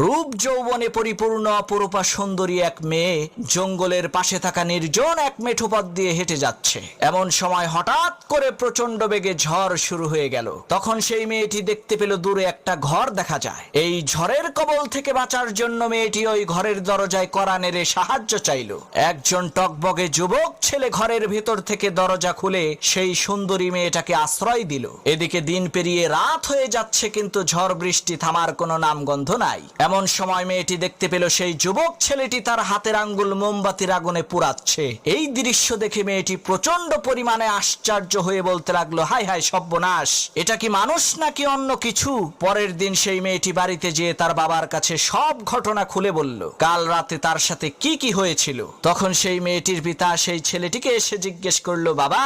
রূপ যৌবনে পরিপূর্ণ অপরূপা সুন্দরী এক মেয়ে জঙ্গলের পাশে থাকা নির্জন এক মেঠো পথ দিয়ে হেঁটে যাচ্ছে। এমন সময় হঠাৎ করে প্রচন্ড বেগে ঝড় শুরু হয়ে গেল। তখন সেই মেয়েটি দেখতে পেল দূরে একটা ঘর দেখা যায়। এই ঝড়ের কবল থেকে বাঁচার জন্য মেয়েটি ওই ঘরের দরজায় কড়া নেড়ে সাহায্য চাইল। একজন টকবগে যুবক ছেলে ঘরের ভেতর থেকে দরজা খুলে সেই সুন্দরী মেয়েটাকে আশ্রয় দিল। এদিকে দিন পেরিয়ে রাত হয়ে যাচ্ছে, কিন্তু ঝড় বৃষ্টি থামার কোনো নামগন্ধ নাই। এমন সময় মেয়েটি দেখতে পেল সেই যুবক ছেলেটি তার হাতের আঙ্গুল মোমবাতির আগুনে পুড়াচ্ছে। এই দৃশ্য দেখে মেয়েটি প্রচন্ড পরিমাণে আশ্চর্য হয়ে বলতে লাগলো, হায় হায় সর্বনাশ, এটা কি মানুষ নাকি অন্য কিছু? পরের দিন সেই মেয়েটি বাড়িতে যেয়ে তার বাবার কাছে সব ঘটনা খুলে বলল, কাল রাতে তার সাথে কি কি হয়েছিল। তখন সেই মেয়েটির পিতা সেই ছেলেটিকে এসে জিজ্ঞেস করলো, বাবা,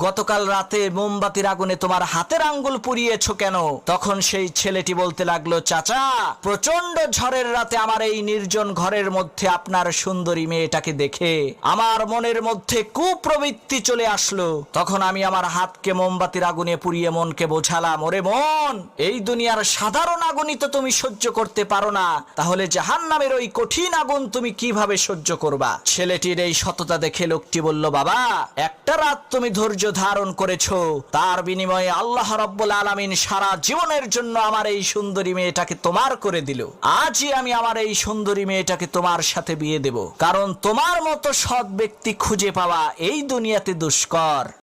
গতকাল রাতে মোমবাতির আগুনে তোমার হাতের আঙ্গুল পুড়িয়েছো কেন? তখন সেই ছেলেটি বলতে লাগলো, চাচা, প্রচন্ড ঝড়ের রাতে আমার এই নির্জন ঘরের মধ্যে আপনার সুন্দরী মেয়েটাকে দেখে আমার মনের মধ্যে কুপ্রবৃত্তি চলে আসলো। তখন আমি আমার হাতকে মোমবাতির আগুনে পুড়িয়ে মনকে বোঝালাম, ওরে মন, এই দুনিয়ার সাধারণ আগুনই তো তুমি সহ্য করতে পারো না, তাহলে জাহান্নামের ওই কঠিন আগুন তুমি কিভাবে সহ্য করবা? ছেলেটির এই সততা দেখে লোকটি বলল, বাবা, একটা রাত তুমি ধৈর্য ধারণ করেছো, তার বিনিময়ে আল্লাহ রাব্বুল আলামিন সারা জীবনের জন্য আমার এই সুন্দরী মেয়েটাকে তোমার করে দিল। আজই আমি আমার এই সুন্দরী মেয়েটাকে তোমার সাথে বিয়ে দেব, কারণ তোমার মতো সৎ ব্যক্তি খুঁজে পাওয়া এই দুনিয়াতে দুষ্কর।